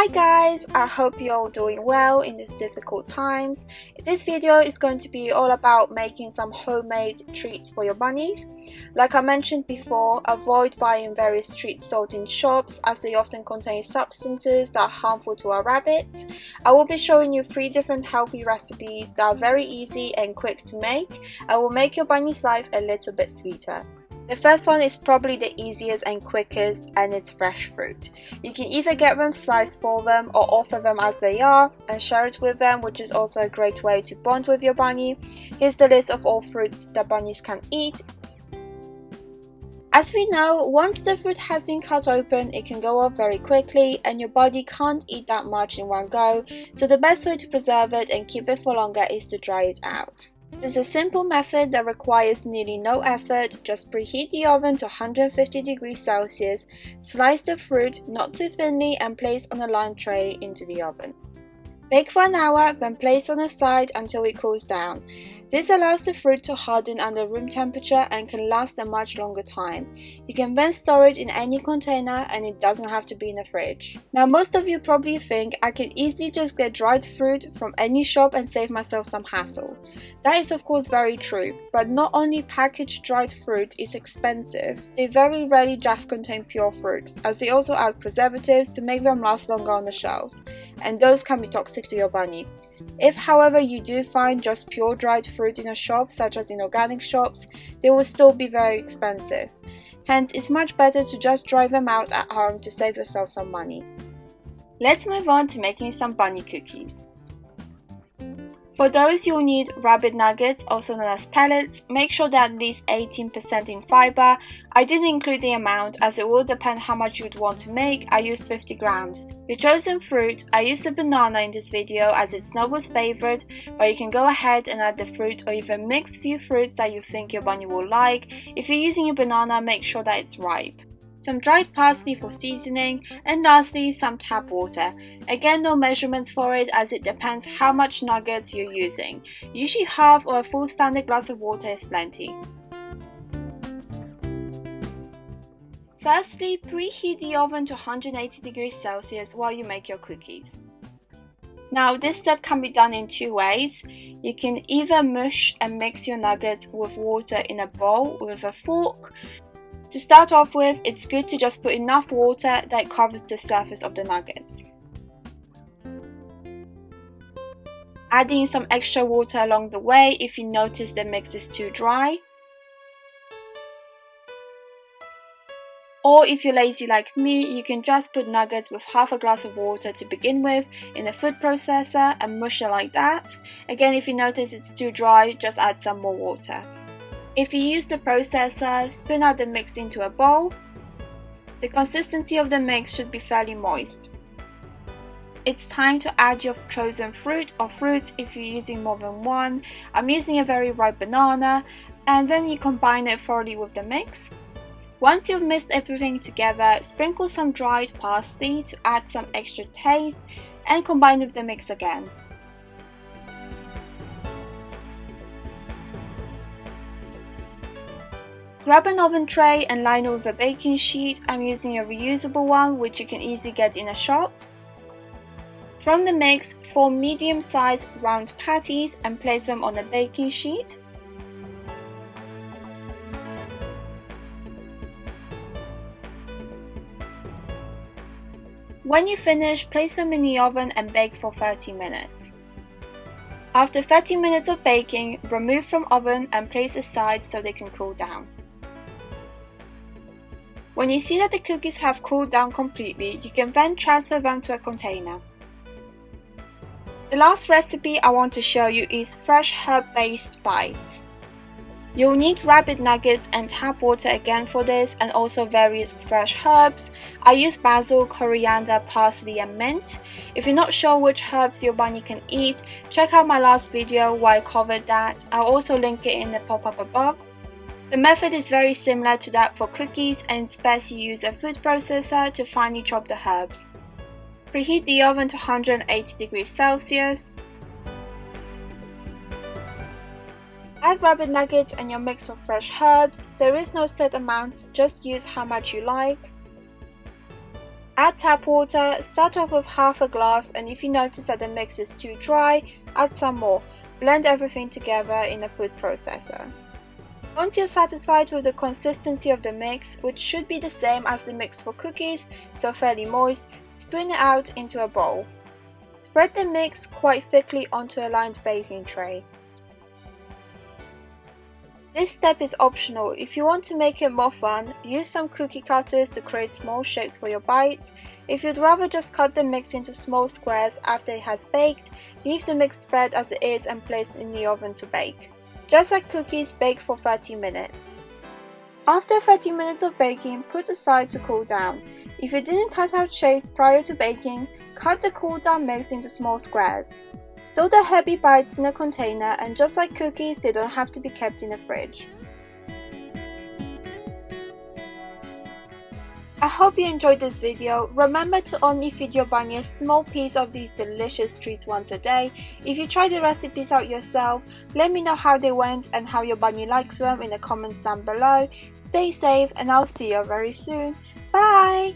Hi guys, I hope you're all doing well in these difficult times. This video is going to be all about making some homemade treats for your bunnies. Like I mentioned before, avoid buying various treats sold in shops as they often contain substances that are harmful to our rabbits. I will be showing you 3 different healthy recipes that are very easy and quick to make and will make your bunny's life a little bit sweeter. The first one is probably the easiest and quickest, and it's fresh fruit. You can either get them sliced for them or offer them as they are and share it with them, which is also a great way to bond with your bunny. Here's the list of all fruits that bunnies can eat. As we know, once the fruit has been cut open, it can go off very quickly and your bunny can't eat that much in one go, so the best way to preserve it and keep it for longer is to dry it out. This is a simple method that requires nearly no effort. Just preheat the oven to 150 degrees Celsius, slice the fruit not too thinly and place on a lined tray into the oven. Bake for an hour, then place on the side until it cools down. This allows the fruit to harden under room temperature and can last a much longer time. You can then store it in any container and it doesn't have to be in the fridge. Now most of you probably think I can easily just get dried fruit from any shop and save myself some hassle. That is of course very true, but not only packaged dried fruit is expensive, they very rarely just contain pure fruit, as they also add preservatives to make them last longer on the shelves, and those can be toxic to your bunny. If however you do find just pure dried fruit in a shop, such as in organic shops, they will still be very expensive. Hence, it's much better to just dry them out at home to save yourself some money. Let's move on to making some bunny cookies. For those, you'll need rabbit nuggets, also known as pellets. Make sure that at least 18% in fiber. I didn't include the amount as it will depend how much you'd want to make. I used 50 grams. Your chosen fruit, I used a banana in this video as it's Snowball's favorite, but you can go ahead and add the fruit or even mix few fruits that you think your bunny will like. If you're using a banana, make sure that it's ripe. Some dried parsley for seasoning, and lastly some tap water. Again, no measurements for it as it depends how much nuggets you're using. Usually half or a full standard glass of water is plenty. Firstly, preheat the oven to 180 degrees Celsius while you make your cookies. Now this step can be done in 2 ways. You can either mush and mix your nuggets with water in a bowl with a fork. To start off with, it's good to just put enough water that covers the surface of the nuggets. Adding some extra water along the way if you notice the mix is too dry. Or if you're lazy like me, you can just put nuggets with half a glass of water to begin with in a food processor and mush it like that. Again, if you notice it's too dry, just add some more water. If you use the processor, spoon out the mix into a bowl. The consistency of the mix should be fairly moist. It's time to add your chosen fruit or fruits if you're using more than one. I'm using a very ripe banana, and then you combine it thoroughly with the mix. Once you've mixed everything together, sprinkle some dried parsley to add some extra taste and combine with the mix again. Grab an oven tray and line it with a baking sheet. I'm using a reusable one which you can easily get in the shops. From the mix, form medium-sized round patties and place them on a baking sheet. When you finish, place them in the oven and bake for 30 minutes. After 30 minutes of baking, remove from oven and place aside so they can cool down. When you see that the cookies have cooled down completely, you can then transfer them to a container. The last recipe I want to show you is fresh herb-based bites. You'll need rabbit nuggets and tap water again for this, and also various fresh herbs. I use basil, coriander, parsley and mint. If you're not sure which herbs your bunny can eat, check out my last video where I covered that. I'll also link it in the pop-up above. The method is very similar to that for cookies, and it's best you use a food processor to finely chop the herbs. Preheat the oven to 180 degrees Celsius. Add rabbit nuggets and your mix of fresh herbs. There is no set amounts, just use how much you like. Add tap water, start off with half a glass, and if you notice that the mix is too dry, add some more. Blend everything together in a food processor. Once you're satisfied with the consistency of the mix, which should be the same as the mix for cookies, so fairly moist, spoon it out into a bowl. Spread the mix quite thickly onto a lined baking tray. This step is optional. If you want to make it more fun, use some cookie cutters to create small shapes for your bites. If you'd rather just cut the mix into small squares after it has baked, leave the mix spread as it is and place in the oven to bake. Just like cookies, bake for 30 minutes. After 30 minutes of baking, put aside to cool down. If you didn't cut out shapes prior to baking, cut the cooled down mix into small squares. Store the heavy bites in a container, and just like cookies, they don't have to be kept in the fridge. I hope you enjoyed this video. Remember to only feed your bunny a small piece of these delicious treats once a day. If you try the recipes out yourself, let me know how they went and how your bunny likes them in the comments down below. Stay safe, and I'll see you very soon. Bye!